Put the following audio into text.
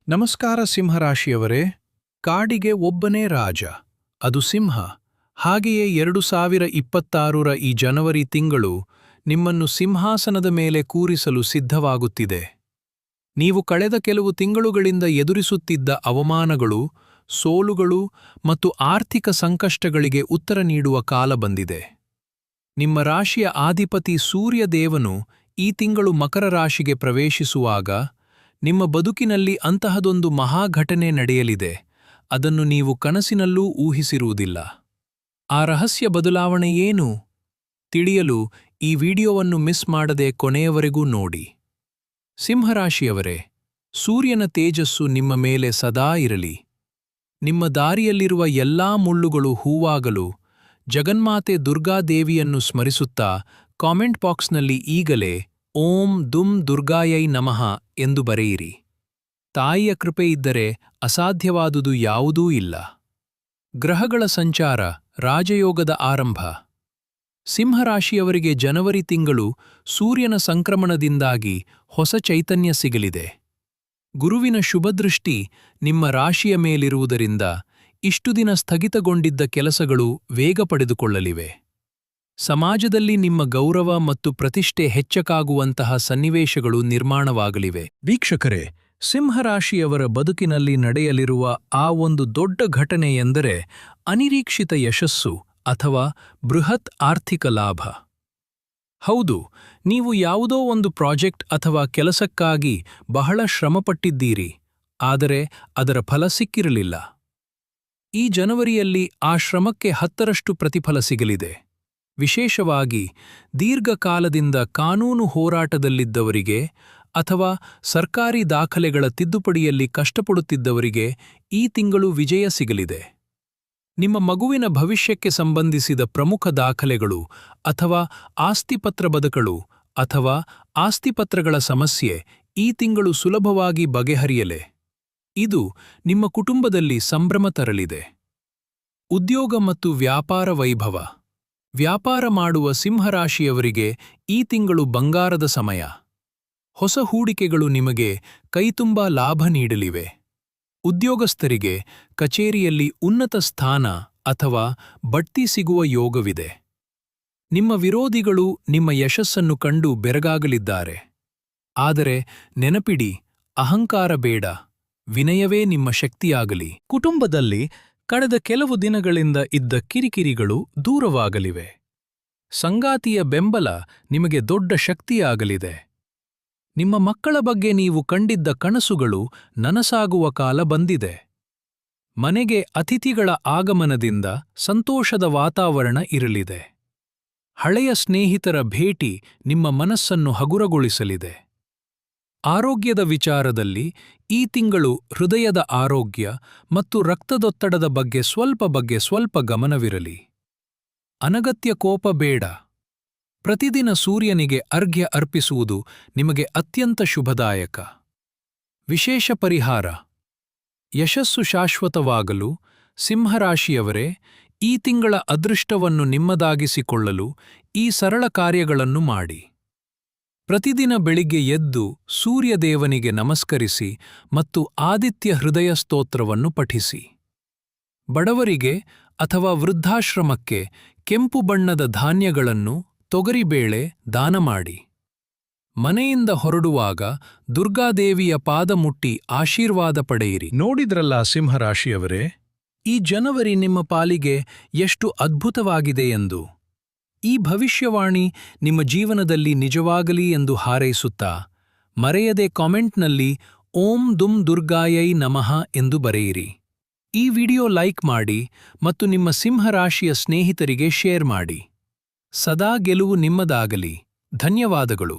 ನಮಸ್ಕಾರ ಸಿಂಹರಾಶಿಯವರೇ. ಕಾಡಿಗೆ ಒಬ್ಬನೇ ರಾಜ, ಅದು ಸಿಂಹ. ಹಾಗೆಯೇ 2026ರ ಈ ಜನವರಿ ತಿಂಗಳು ನಿಮ್ಮನ್ನು ಸಿಂಹಾಸನದ ಮೇಲೆ ಕೂರಿಸಲು ಸಿದ್ಧವಾಗುತ್ತಿದೆ. ನೀವು ಕಳೆದ ಕೆಲವು ತಿಂಗಳುಗಳಿಂದ ಎದುರಿಸುತ್ತಿದ್ದ ಅವಮಾನಗಳು, ಸೋಲುಗಳು ಮತ್ತು ಆರ್ಥಿಕ ಸಂಕಷ್ಟಗಳಿಗೆ ಉತ್ತರ ನೀಡುವ ಕಾಲ ಬಂದಿದೆ. ನಿಮ್ಮ ರಾಶಿಯ ಅಧಿಪತಿ ಸೂರ್ಯದೇವನು ಈ ತಿಂಗಳು ಮಕರ ರಾಶಿಗೆ ಪ್ರವೇಶಿಸುವಾಗ ನಿಮ್ಮ ಬದುಕಿನಲ್ಲಿ ಅಂತಹದೊಂದು ಮಹಾಘಟನೆ ನಡೆಯಲಿದೆ. ಅದನ್ನು ನೀವು ಕನಸಿನಲ್ಲೂ ಊಹಿಸಿರುವುದಿಲ್ಲ. ಆ ರಹಸ್ಯ ಬದಲಾವಣೆ ಏನು? ತಿಳಿಯಲು ಈ ವಿಡಿಯೋವನ್ನು ಮಿಸ್ ಮಾಡದೆ ಕೊನೆಯವರೆಗೂ ನೋಡಿ. ಸಿಂಹರಾಶಿಯವರೇ, ಸೂರ್ಯನ ತೇಜಸ್ಸು ನಿಮ್ಮ ಮೇಲೆ ಸದಾ ಇರಲಿ. ನಿಮ್ಮ ದಾರಿಯಲ್ಲಿರುವ ಎಲ್ಲಾ ಮುಳ್ಳುಗಳು ಹೂವಾಗಲು ಜಗನ್ಮಾತೆ ದುರ್ಗಾದೇವಿಯನ್ನು ಸ್ಮರಿಸುತ್ತಾ ಕಾಮೆಂಟ್ ಬಾಕ್ಸ್ನಲ್ಲಿ ಈಗಲೇ ಓಂ ದುಂ ದುರ್ಗಾಯೈ ನಮಃ ಎಂದು ಬರೆಯಿರಿ. ತಾಯಿಯ ಕೃಪೆಯಿದ್ದರೆ ಅಸಾಧ್ಯವಾದುದು ಯಾವುದೂ ಇಲ್ಲ. ಗ್ರಹಗಳ ಸಂಚಾರ, ರಾಜಯೋಗದ ಆರಂಭ. ಸಿಂಹರಾಶಿಯವರಿಗೆ ಜನವರಿ ತಿಂಗಳು ಸೂರ್ಯನ ಸಂಕ್ರಮಣದಿಂದಾಗಿ ಹೊಸ ಚೈತನ್ಯ ಸಿಗಲಿದೆ. ಗುರುವಿನ ಶುಭದೃಷ್ಟಿ ನಿಮ್ಮ ರಾಶಿಯ ಮೇಲಿರುವುದರಿಂದ ಇಷ್ಟು ದಿನ ಸ್ಥಗಿತಗೊಂಡಿದ್ದ ಕೆಲಸಗಳು ವೇಗ ಪಡೆದುಕೊಳ್ಳಲಿವೆ. ಸಮಾಜದಲ್ಲಿ ನಿಮ್ಮ ಗೌರವ ಮತ್ತು ಪ್ರತಿಷ್ಠೆ ಹೆಚ್ಚಾಗುವಂತಹ ಸನ್ನಿವೇಶಗಳು ನಿರ್ಮಾಣವಾಗಲಿವೆ. ವೀಕ್ಷಕರೇ, ಸಿಂಹರಾಶಿಯವರ ಬದುಕಿನಲ್ಲಿ ನಡೆಯಲಿರುವ ಆ ಒಂದು ದೊಡ್ಡ ಘಟನೆ ಎಂದರೆ ಅನಿರೀಕ್ಷಿತ ಯಶಸ್ಸು ಅಥವಾ ಬೃಹತ್ ಆರ್ಥಿಕ ಲಾಭ. ಹೌದು, ನೀವು ಯಾವುದೋ ಒಂದು ಪ್ರಾಜೆಕ್ಟ್ ಅಥವಾ ಕೆಲಸಕ್ಕಾಗಿ ಬಹಳ ಶ್ರಮಪಟ್ಟಿದ್ದೀರಿ, ಆದರೆ ಅದರ ಫಲ ಸಿಕ್ಕಿರಲಿಲ್ಲ. ಈ ಜನವರಿಯಲ್ಲಿ ಆ ಶ್ರಮಕ್ಕೆ 10ರಷ್ಟು ಪ್ರತಿಫಲ ಸಿಗಲಿದೆ. ವಿಶೇಷವಾಗಿ ದೀರ್ಘಕಾಲದಿಂದ ಕಾನೂನು ಹೋರಾಟದಲ್ಲಿದ್ದವರಿಗೆ ಅಥವಾ ಸರ್ಕಾರಿ ದಾಖಲೆಗಳ ತಿದ್ದುಪಡಿಯಲ್ಲಿ ಕಷ್ಟಪಡುತ್ತಿದ್ದವರಿಗೆ ಈ ತಿಂಗಳು ವಿಜಯ ಸಿಗಲಿದೆ. ನಿಮ್ಮ ಮಗುವಿನ ಭವಿಷ್ಯಕ್ಕೆ ಸಂಬಂಧಿಸಿದ ಪ್ರಮುಖ ದಾಖಲೆಗಳು ಅಥವಾ ಆಸ್ತಿಪತ್ರ ಬದಕಲು ಅಥವಾ ಆಸ್ತಿಪತ್ರಗಳ ಸಮಸ್ಯೆ ಈ ತಿಂಗಳು ಸುಲಭವಾಗಿ ಬಗೆಹರಿಯಲೆ. ಇದು ನಿಮ್ಮ ಕುಟುಂಬದಲ್ಲಿ ಸಂಭ್ರಮ ತರಲಿದೆ. ಉದ್ಯೋಗ ಮತ್ತು ವ್ಯಾಪಾರ ವೈಭವ. ವ್ಯಾಪಾರ ಮಾಡುವ ಸಿಂಹರಾಶಿಯವರಿಗೆ ಈ ತಿಂಗಳು ಬಂಗಾರದ ಸಮಯ. ಹೊಸ ಹೂಡಿಕೆಗಳು ನಿಮಗೆ ಕೈತುಂಬಾ ಲಾಭ ನೀಡಲಿವೆ. ಉದ್ಯೋಗಸ್ಥರಿಗೆ ಕಚೇರಿಯಲ್ಲಿ ಉನ್ನತ ಸ್ಥಾನ ಅಥವಾ ಬಡ್ತಿ ಸಿಗುವ ಯೋಗವಿದೆ. ನಿಮ್ಮ ವಿರೋಧಿಗಳು ನಿಮ್ಮ ಯಶಸ್ಸನ್ನು ಕಂಡು ಬೆರಗಾಗಲಿದ್ದಾರೆ. ಆದರೆ ನೆನಪಿಡಿ, ಅಹಂಕಾರ ಬೇಡ, ವಿನಯವೇ ನಿಮ್ಮ ಶಕ್ತಿಯಾಗಲಿ. ಕುಟುಂಬದಲ್ಲಿ ಕಳೆದ ಕೆಲವು ದಿನಗಳಿಂದ ಇದ್ದ ಕಿರಿಕಿರಿಗಳು ದೂರವಾಗಲಿವೆ. ಸಂಗಾತಿಯ ಬೆಂಬಲ ನಿಮಗೆ ದೊಡ್ಡ ಶಕ್ತಿಯಾಗಲಿದೆ. ನಿಮ್ಮ ಮಕ್ಕಳ ಬಗ್ಗೆ ನೀವು ಕಂಡಿದ್ದ ಕನಸುಗಳು ನನಸಾಗುವ ಕಾಲ ಬಂದಿದೆ. ಮನೆಗೆ ಅತಿಥಿಗಳ ಆಗಮನದಿಂದ ಸಂತೋಷದ ವಾತಾವರಣ ಇರಲಿದೆ. ಹಳೆಯ ಸ್ನೇಹಿತರ ಭೇಟಿ ನಿಮ್ಮ ಮನಸ್ಸನ್ನು ಹಗುರಗೊಳಿಸಲಿದೆ. ಆರೋಗ್ಯದ ವಿಚಾರದಲ್ಲಿ ಈ ತಿಂಗಳು ಹೃದಯದ ಆರೋಗ್ಯ ಮತ್ತು ರಕ್ತದೊತ್ತಡದ ಬಗ್ಗೆ ಸ್ವಲ್ಪ ಗಮನವಿರಲಿ. ಅನಗತ್ಯ ಕೋಪ ಬೇಡ. ಪ್ರತಿದಿನ ಸೂರ್ಯನಿಗೆ ಅರ್ಘ್ಯ ಅರ್ಪಿಸುವುದು ನಿಮಗೆ ಅತ್ಯಂತ ಶುಭದಾಯಕ. ವಿಶೇಷ ಪರಿಹಾರ. ಯಶಸ್ಸು ಶಾಶ್ವತವಾಗಲು ಸಿಂಹರಾಶಿಯವರೇ, ಈ ತಿಂಗಳ ಅದೃಷ್ಟವನ್ನು ನಿಮ್ಮದಾಗಿಸಿಕೊಳ್ಳಲು ಈ ಸರಳ ಕಾರ್ಯಗಳನ್ನು ಮಾಡಿ. ಪ್ರತಿದಿನ ಬೆಳಿಗ್ಗೆ ಎದ್ದು ಸೂರ್ಯದೇವನಿಗೆ ನಮಸ್ಕರಿಸಿ ಮತ್ತು ಆದಿತ್ಯ ಹೃದಯ ಸ್ತೋತ್ರವನ್ನು ಪಠಿಸಿ. ಬಡವರಿಗೆ ಅಥವಾ ವೃದ್ಧಾಶ್ರಮಕ್ಕೆ ಕೆಂಪು ಬಣ್ಣದ ಧಾನ್ಯಗಳನ್ನು, ತೊಗರಿಬೇಳೆ ದಾನ ಮಾಡಿ. ಮನೆಯಿಂದ ಹೊರಡುವಾಗ ದುರ್ಗಾದೇವಿಯ ಪಾದ ಮುಟ್ಟಿ ಆಶೀರ್ವಾದ ಪಡೆಯಿರಿ. ನೋಡಿದ್ರಲ್ಲ ಸಿಂಹರಾಶಿಯವರೇ, ಈ ಜನವರಿ ನಿಮ್ಮ ಪಾಲಿಗೆ ಎಷ್ಟು ಅದ್ಭುತವಾಗಿದೆ ಎಂದು. ಈ ಭವಿಷ್ಯವಾಣಿ ನಿಮ್ಮ ಜೀವನದಲ್ಲಿ ನಿಜವಾಗಲಿ ಎಂದು ಹಾರೈಸುತ್ತಾ, ಮರೆಯದೆ ಕಾಮೆಂಟ್ನಲ್ಲಿ ಓಂ ದುಂ ದುರ್ಗಾಯೈ ನಮಃ ಎಂದು ಬರೆಯಿರಿ. ಈ ವಿಡಿಯೋ ಲೈಕ್ ಮಾಡಿ ಮತ್ತು ನಿಮ್ಮ ಸಿಂಹರಾಶಿಯ ಸ್ನೇಹಿತರಿಗೆ ಶೇರ್ ಮಾಡಿ. ಸದಾ ಗೆಲುವು ನಿಮ್ಮದಾಗಲಿ. ಧನ್ಯವಾದಗಳು.